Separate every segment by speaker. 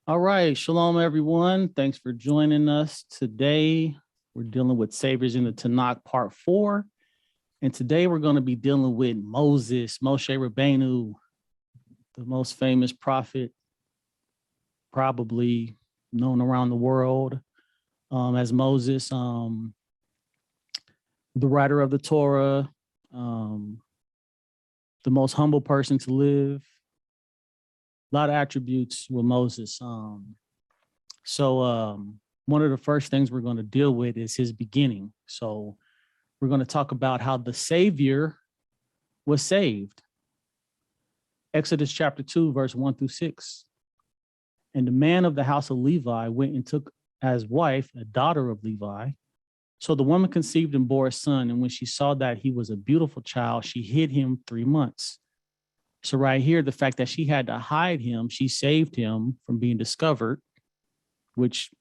Speaker 1: All right. Shalom, everyone. Thanks for joining us today. We're dealing with Saviors in the Tanakh part 4. And today we're going to be dealing with Moses, Moshe Rabbeinu, the most famous prophet, probably known around the world as Moses, the writer of the Torah, the most humble person to live. A lot of attributes with Moses. One of the first things we're going to deal with is his beginning. So we're going to talk about how the Savior was saved. Exodus chapter 2, verse 1 through 6. And the man of the house of Levi went and took as wife a daughter of Levi. So the woman conceived and bore a son. And when she saw that he was a beautiful child, she hid him 3 months. So right here, the fact that she had to hide him, she saved him from being discovered, which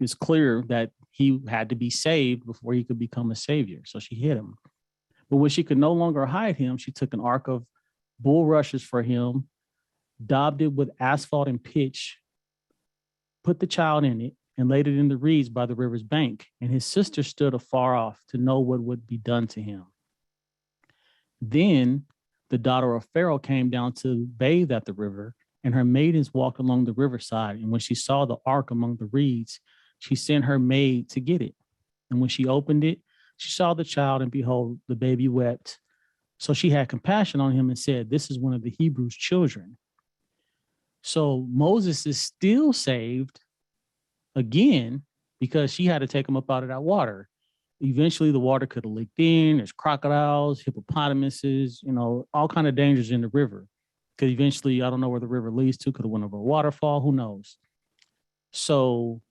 Speaker 1: is clear that he had to be saved before he could become a savior. So she hid him. But when she could no longer hide him, she took an ark of bulrushes for him, daubed it with asphalt and pitch, put the child in it, and laid it in the reeds by the river's bank. And his sister stood afar off to know what would be done to him. Then the daughter of Pharaoh came down to bathe at the river, and her maidens walked along the riverside. And when she saw the ark among the reeds, she sent her maid to get it. And when she opened it, she saw the child, and behold, the baby wept. So she had compassion on him and said, "This is one of the Hebrews' children." So Moses is still saved again because she had to take him up out of that water. Eventually the water could have leaked in. There's crocodiles, hippopotamuses, all kind of dangers in the river. Because eventually, I don't know where the river leads to, could have went over a waterfall, who knows? So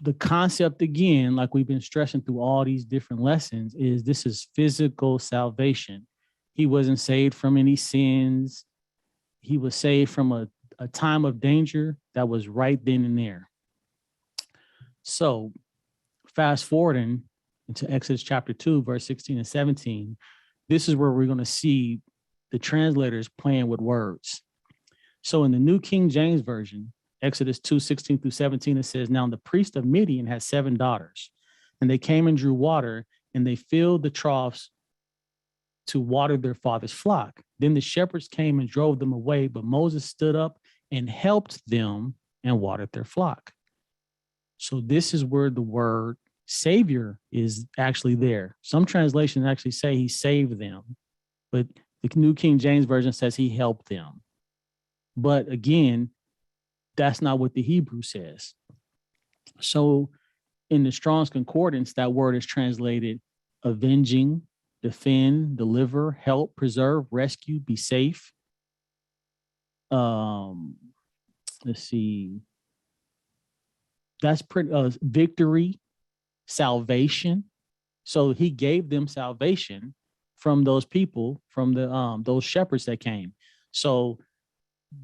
Speaker 1: the concept, again, like we've been stressing through all these different lessons, is this is physical salvation. He wasn't saved from any sins. He was saved from a time of danger that was right then and there. So fast forwarding into Exodus chapter 2, verse 16 and 17, this is where we're going to see the translators playing with words. So in the New King James Version, Exodus 2, 16 through 17, it says, "Now the priest of Midian had 7 daughters, and they came and drew water, and they filled the troughs to water their father's flock. Then the shepherds came and drove them away, but Moses stood up and helped them and watered their flock." So this is where the word savior is actually there. Some translations actually say he saved them, but the New King James Version says he helped them. But again, that's not what the Hebrew says. So in the Strong's Concordance, that word is translated avenging, defend, deliver, help, preserve, rescue, be safe. Let's see. That's pretty victory, salvation. So he gave them salvation from those people, from the those shepherds that came. So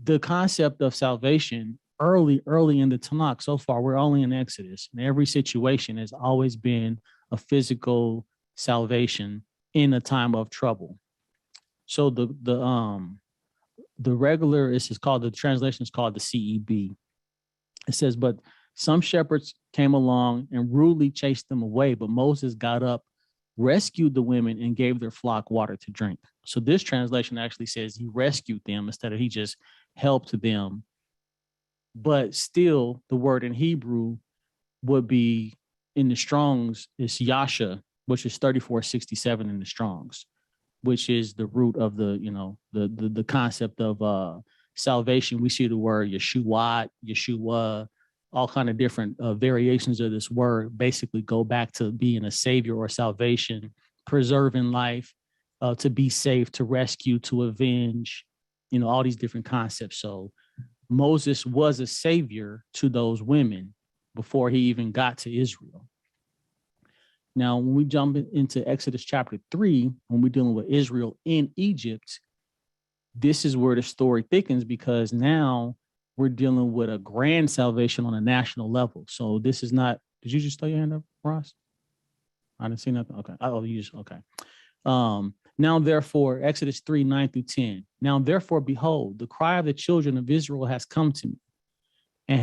Speaker 1: the concept of salvation early in the Tanakh, so far we're only in Exodus, and every situation has always been a physical salvation in a time of trouble. So the regular is called, the translation is called the CEB. It says, "But some shepherds came along and rudely chased them away, but Moses got up, rescued the women, and gave their flock water to drink." So this translation actually says he rescued them instead of he just helped them. But still, the word in Hebrew would be, in the Strong's, is Yasha, which is 3467 in the Strong's, which is the root of the concept of salvation. We see the word Yeshuat, Yeshua, all kind of different variations of this word basically go back to being a savior or salvation, preserving life, to be safe, to rescue, to avenge, all these different concepts. So Moses was a savior to those women before he even got to Israel. Now, when we jump into Exodus chapter 3, when we're dealing with Israel in Egypt, this is where the story thickens, because now we're dealing with a grand salvation on a national level. So this is not, did you just throw your hand up, Ross? I didn't see nothing. Okay. Oh, you just, okay. Now, therefore, Exodus 3, 9 through 10. Now, therefore, behold, the cry of the children of Israel has come to me, and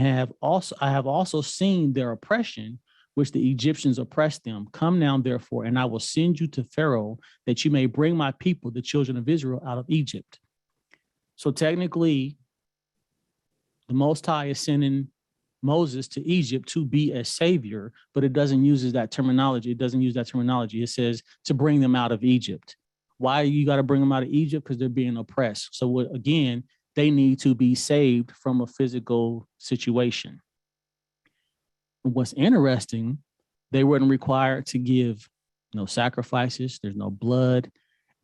Speaker 1: I have also seen their oppression, which the Egyptians oppressed them. Come now, therefore, and I will send you to Pharaoh, that you may bring my people, the children of Israel, out of Egypt. So technically, the Most High is sending Moses to Egypt to be a savior, but it doesn't use that terminology. It doesn't use that terminology. It says to bring them out of Egypt. Why you got to bring them out of Egypt? Because they're being oppressed. So again, they need to be saved from a physical situation. And what's interesting, they weren't required to give no sacrifices. There's no blood.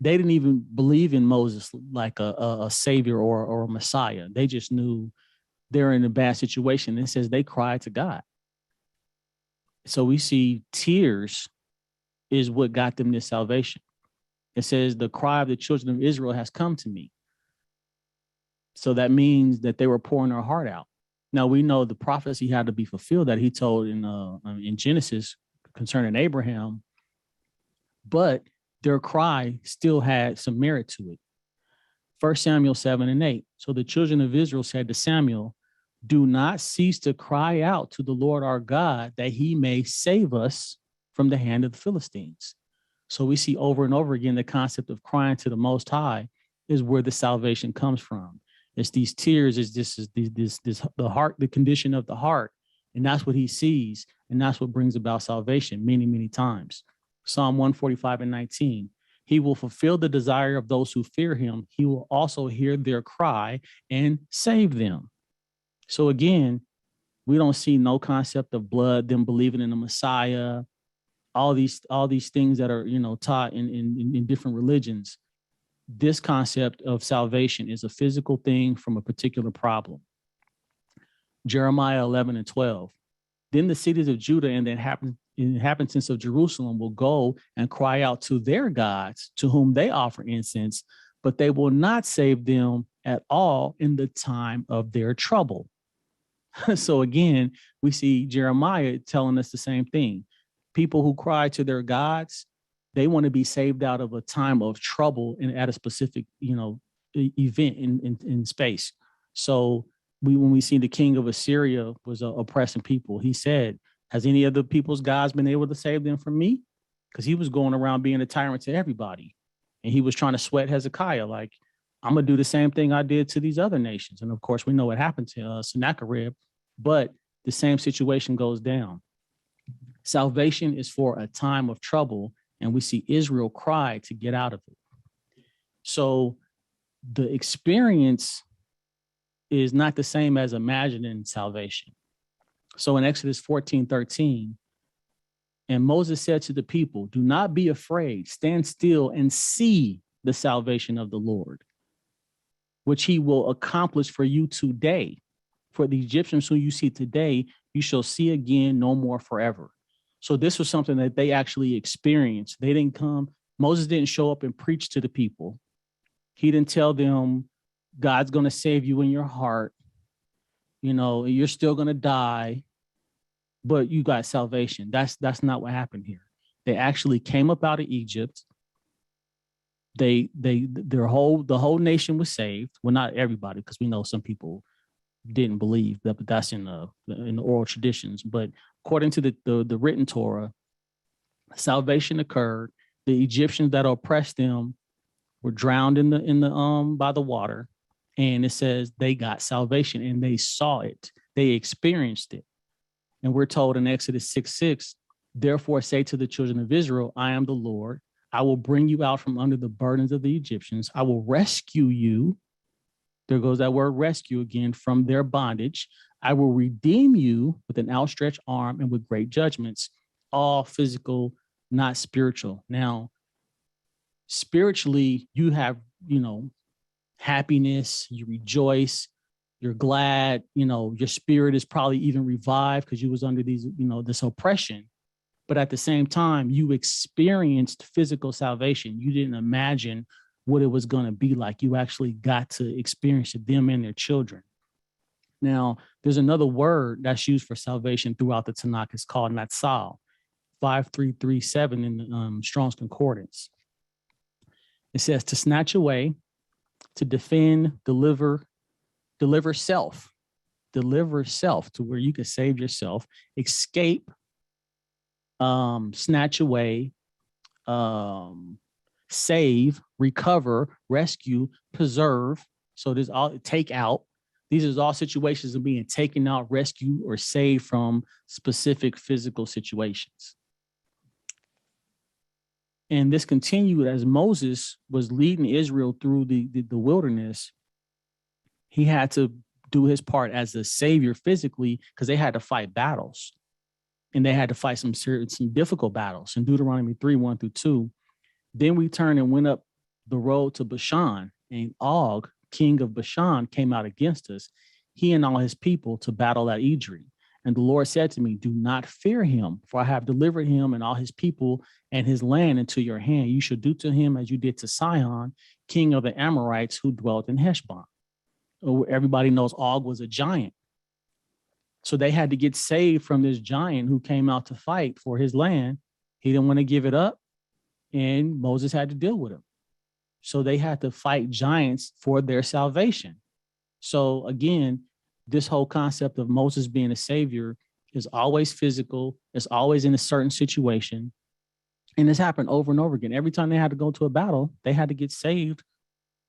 Speaker 1: They didn't even believe in Moses like a savior or a Messiah. They just knew they're in a bad situation. It says they cried to God. So we see tears is what got them this salvation. It says the cry of the children of Israel has come to me. So that means that they were pouring their heart out. Now we know the prophecy had to be fulfilled that he told in Genesis concerning Abraham, but their cry still had some merit to it. 1 Samuel 7 and 8. So the children of Israel said to Samuel, do not cease to cry out to the Lord our God that he may save us from the hand of the Philistines. So we see over and over again the concept of crying to the Most High is where the salvation comes from. It's these tears, is the heart, the condition of the heart, and that's what he sees, and that's what brings about salvation many, many times. Psalm 145 and 19. He will fulfill the desire of those who fear him. He will also hear their cry and save them. So again, we don't see no concept of blood, them believing in the Messiah, all these things that are, taught in different religions. This concept of salvation is a physical thing from a particular problem. Jeremiah 11 and 12. Then the cities of Judah and the inhabitants of Jerusalem will go and cry out to their gods, to whom they offer incense, but they will not save them at all in the time of their trouble. So again, we see Jeremiah telling us the same thing. People who cry to their gods, they want to be saved out of a time of trouble and at a specific, event in space. So when we see the king of Assyria was oppressing people, he said, has any of the people's gods been able to save them from me? Because he was going around being a tyrant to everybody. And he was trying to sweat Hezekiah, like, I'm going to do the same thing I did to these other nations. And of course, we know what happened to Sennacherib, but the same situation goes down. Salvation is for a time of trouble, and we see Israel cry to get out of it. So the experience is not the same as imagining salvation. So in Exodus 14:13, and Moses said to the people, do not be afraid, stand still and see the salvation of the Lord, which he will accomplish for you today. For the Egyptians who you see today, you shall see again no more forever. So this was something that they actually experienced. They didn't come, Moses didn't show up and preach to the people. He didn't tell them, God's going to save you in your heart. You're still going to die, but you got salvation. That's not what happened here. They actually came up out of Egypt. The whole nation was saved. Well, not everybody, because we know some people didn't believe that, but that's in the oral traditions. But according to the written Torah, salvation occurred. The Egyptians that oppressed them were drowned in the by the water, and it says they got salvation and they saw it, they experienced it. And we're told in Exodus 6:6, therefore say to the children of Israel, I am the Lord. I will bring you out from under the burdens of the Egyptians. I will rescue you. There goes that word rescue again, from their bondage. I will redeem you with an outstretched arm and with great judgments, all physical, not spiritual. Now, spiritually, you have, happiness, you rejoice, you're glad, your spirit is probably even revived because you was under these, this oppression. But at the same time, you experienced physical salvation. You didn't imagine what it was going to be like. You actually got to experience it, them and their children. Now, there's another word that's used for salvation throughout the Tanakh. It's called Natsal, 5337 in the Strong's Concordance. It says to snatch away, to defend, deliver self, to where you can save yourself, escape, snatch away, save, recover, rescue, preserve. So there's all take out. These are all situations of being taken out, rescued, or saved from specific physical situations. And this continued as Moses was leading Israel through the wilderness. He had to do his part as a savior physically because they had to fight battles. And they had to fight some difficult battles. In Deuteronomy 3:1-2, then we turned and went up the road to Bashan, and Og, king of Bashan, came out against us, he and all his people, to battle at Edrei. And the Lord said to me, do not fear him, for I have delivered him and all his people and his land into your hand. You shall do to him as you did to Sihon, king of the Amorites, who dwelt in Heshbon. Everybody knows Og was a giant. So they had to get saved from this giant who came out to fight for his land. He didn't want to give it up, and Moses had to deal with him. So they had to fight giants for their salvation. So again, this whole concept of Moses being a savior is always physical. It's always in a certain situation. And this happened over and over again. Every time they had to go to a battle, they had to get saved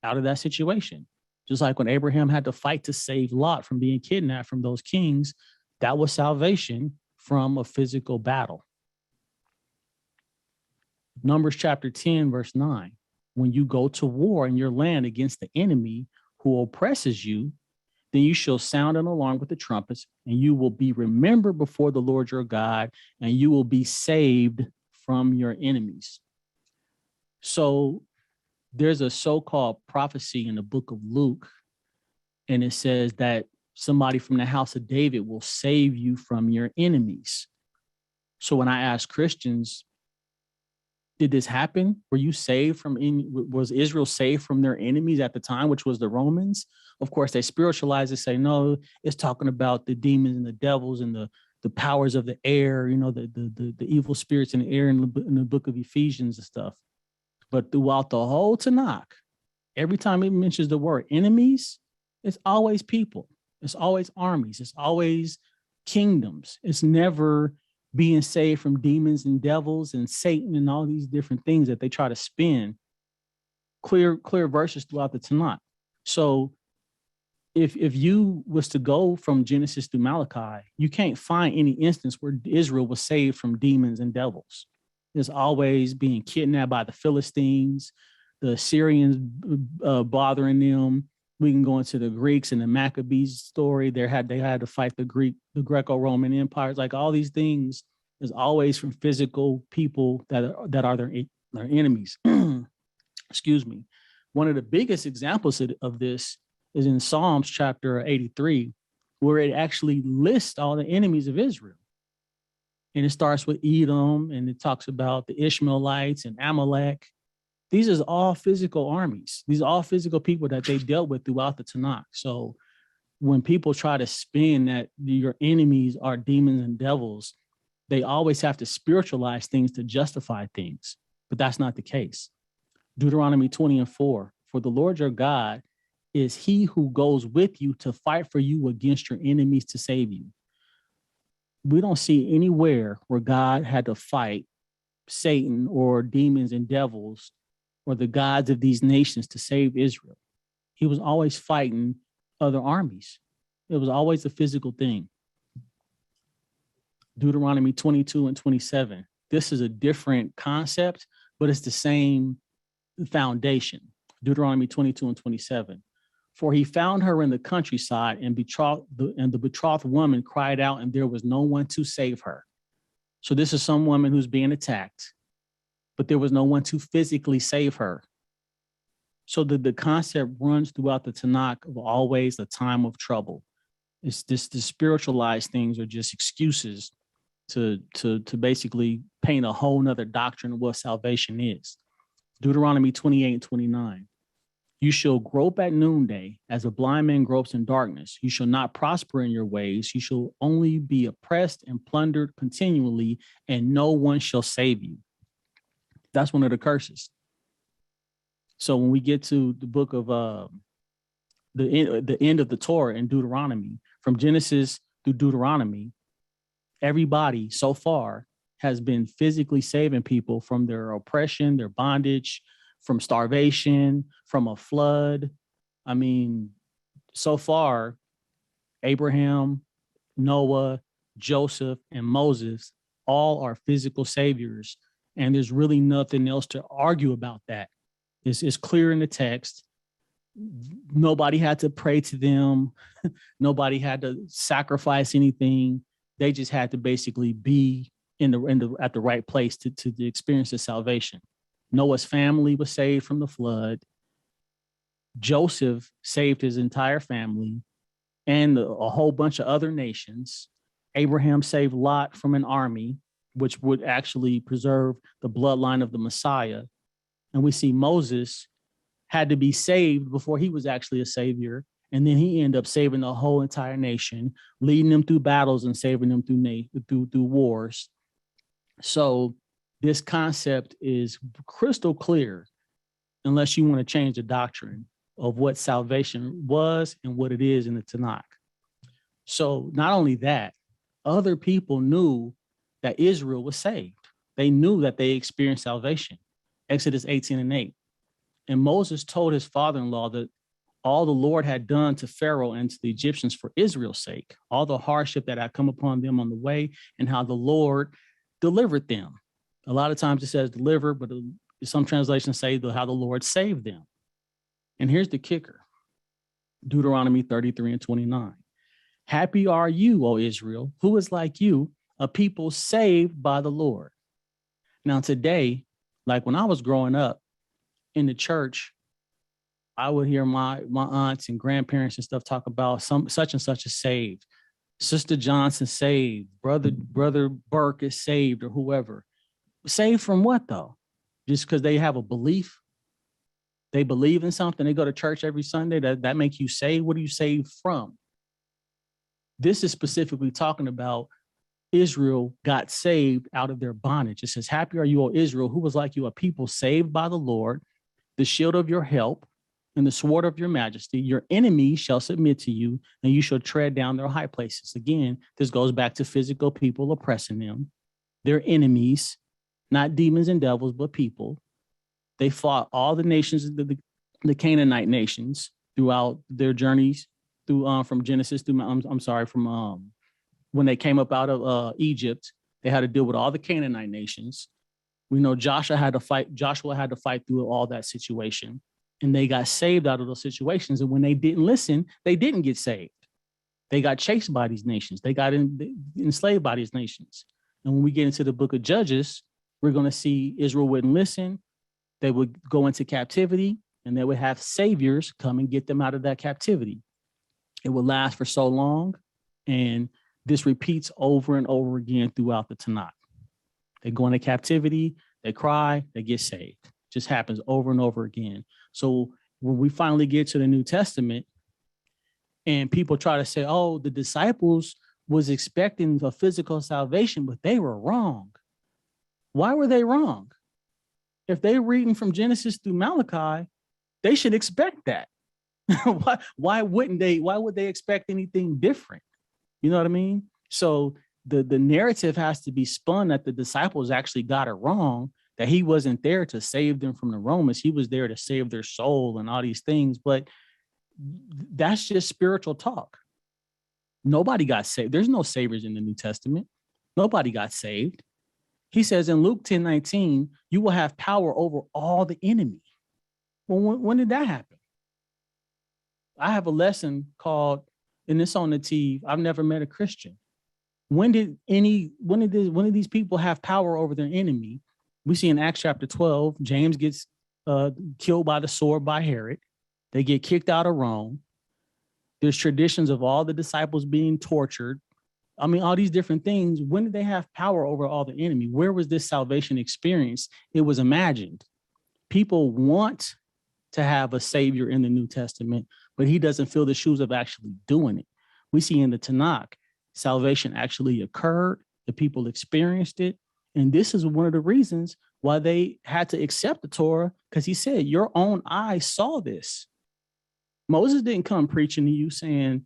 Speaker 1: out of that situation. Just like when Abraham had to fight to save Lot from being kidnapped from those kings, that was salvation from a physical battle. Numbers chapter 10, verse 9. When you go to war in your land against the enemy who oppresses you, then you shall sound an alarm with the trumpets, and you will be remembered before the Lord your God, and you will be saved from your enemies. So there's a so-called prophecy in the book of Luke, and it says that somebody from the house of David will save you from your enemies. So when I ask Christians, did this happen? Were you saved from, was Israel saved from their enemies at the time, which was the Romans? Of course, they spiritualize it, say, no, it's talking about the demons and the devils and the powers of the air, you know, the evil spirits in the air in the book of Ephesians and stuff. But throughout the whole Tanakh, every time it mentions the word enemies, it's always people. It's always armies. It's always kingdoms. It's never being saved from demons and devils and Satan and all these different things that they try to spin. Clear verses throughout the Tanakh. So if you was to go from Genesis through Malachi, you can't find any instance where Israel was saved from demons and devils. There's always being kidnapped by the Philistines, the Assyrians bothering them. We can go into the Greeks and the Maccabees story. They had to fight the Greco-Roman empires. Like all these things is always from physical people that are their enemies. Excuse me. One of the biggest examples of this is in Psalms chapter 83, where it actually lists all the enemies of Israel. And it starts with Edom, and it talks about the Ishmaelites and Amalek. These are all physical armies. These are all physical people that they dealt with throughout the Tanakh. So when people try to spin that your enemies are demons and devils, they always have to spiritualize things to justify things. But that's not the case. Deuteronomy 20:4, for the Lord your God is he who goes with you to fight for you against your enemies to save you. We don't see anywhere where God had to fight Satan or demons and devils or the gods of these nations to save Israel. He was always fighting other armies. It was always a physical thing. Deuteronomy 22:27. This is a different concept, but it's the same foundation. Deuteronomy 22:27. For he found her in the countryside and the betrothed woman cried out, and there was no one to save her. So this is some woman who's being attacked, but there was no one to physically save her. So the concept runs throughout the Tanakh of always a time of trouble. It's this, the spiritualized things are just excuses to basically paint a whole nother doctrine of what salvation is. Deuteronomy 28:29. You shall grope at noonday as a blind man gropes in darkness. You shall not prosper in your ways. You shall only be oppressed and plundered continually, and no one shall save you. That's one of the curses. So when we get to the book of the end of the Torah in Deuteronomy, from Genesis through Deuteronomy, everybody so far has been physically saving people from their oppression, their bondage, from starvation, from a flood. I mean, so far, Abraham, Noah, Joseph, and Moses all are physical saviors. And there's really nothing else to argue about that. It's clear in the text. Nobody had to pray to them. Nobody had to sacrifice anything. They just had to basically be at the right place to experience the salvation. Noah's family was saved from the flood. Joseph saved his entire family and a whole bunch of other nations. Abraham saved Lot from an army, which would actually preserve the bloodline of the Messiah. And we see Moses had to be saved before he was actually a savior. And then he ended up saving the whole entire nation, leading them through battles and saving them through wars. So this concept is crystal clear, unless you want to change the doctrine of what salvation was and what it is in the Tanakh. So not only that, other people knew that Israel was saved. They knew that they experienced salvation. Exodus 18:8. And Moses told his father-in-law that all the Lord had done to Pharaoh and to the Egyptians for Israel's sake, all the hardship that had come upon them on the way, and how the Lord delivered them. A lot of times it says deliver, but some translations say how the Lord saved them. And here's the kicker. Deuteronomy 33:29. Happy are you, O Israel, who is like you, a people saved by the Lord. Now today, like when I was growing up in the church, I would hear my aunts and grandparents and stuff talk about such and such is saved. Sister Johnson saved. Brother Burke is saved, or whoever. Saved from what though? Just because they have a belief? They believe in something. They go to church every Sunday. That make you saved? What are you saved from? This is specifically talking about Israel got saved out of their bondage. It says, happy are you, O Israel, who was like you, a people saved by the Lord, the shield of your help, and the sword of your majesty. Your enemies shall submit to you, and you shall tread down their high places. Again, this goes back to physical people oppressing them. Their enemies, not demons and devils, but people. They fought all the nations, the Canaanite nations, throughout their journeys through from Genesis through from when they came up out of Egypt. They had to deal with all the Canaanite nations. We know Joshua had to fight through all that situation, and they got saved out of those situations. And when they didn't listen, they didn't get saved. They got chased by these nations. They got enslaved by these nations. And when we get into the book of Judges, we're going to see Israel wouldn't listen. They would go into captivity, and they would have saviors come and get them out of that captivity. It would last for so long, and this repeats over and over again throughout the Tanakh. They go into captivity, they cry, they get saved. It just happens over and over again. So when we finally get to the New Testament, and people try to say, oh, the disciples was expecting a physical salvation, but they were wrong. Why were they wrong? If they're reading from Genesis through Malachi, they should expect that. Why wouldn't they? Why would they expect anything different? You know what I mean? So the narrative has to be spun that the disciples actually got it wrong, that he wasn't there to save them from the Romans. He was there to save their soul and all these things. But that's just spiritual talk. Nobody got saved. There's no saviors in the New Testament. Nobody got saved. He says in Luke 10:19, you will have power over all the enemy. Well, when did that happen? I have a lesson called, and it's on the TV, I've never met a Christian. When did these people have power over their enemy? We see in Acts chapter 12, James gets killed by the sword by Herod. They get kicked out of Rome. There's traditions of all the disciples being tortured. I mean, all these different things. When did they have power over all the enemy? Where was this salvation experience? It was imagined. People want to have a savior in the New Testament, but he doesn't feel the shoes of actually doing it. We see in the Tanakh, salvation actually occurred. The people experienced it. And this is one of the reasons why they had to accept the Torah, because he said, your own eyes saw this. Moses didn't come preaching to you saying,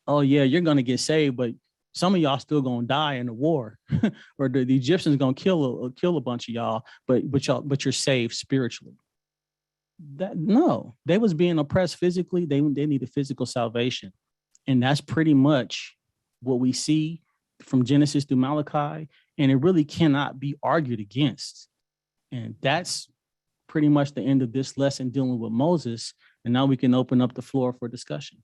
Speaker 1: oh yeah, you're going to get saved, but some of y'all still going to die in the war, or the Egyptians going to kill a bunch of y'all, but you're saved spiritually. No, they was being oppressed physically. They needed physical salvation. And that's pretty much what we see from Genesis through Malachi. And it really cannot be argued against. And that's pretty much the end of this lesson dealing with Moses. And now we can open up the floor for discussion.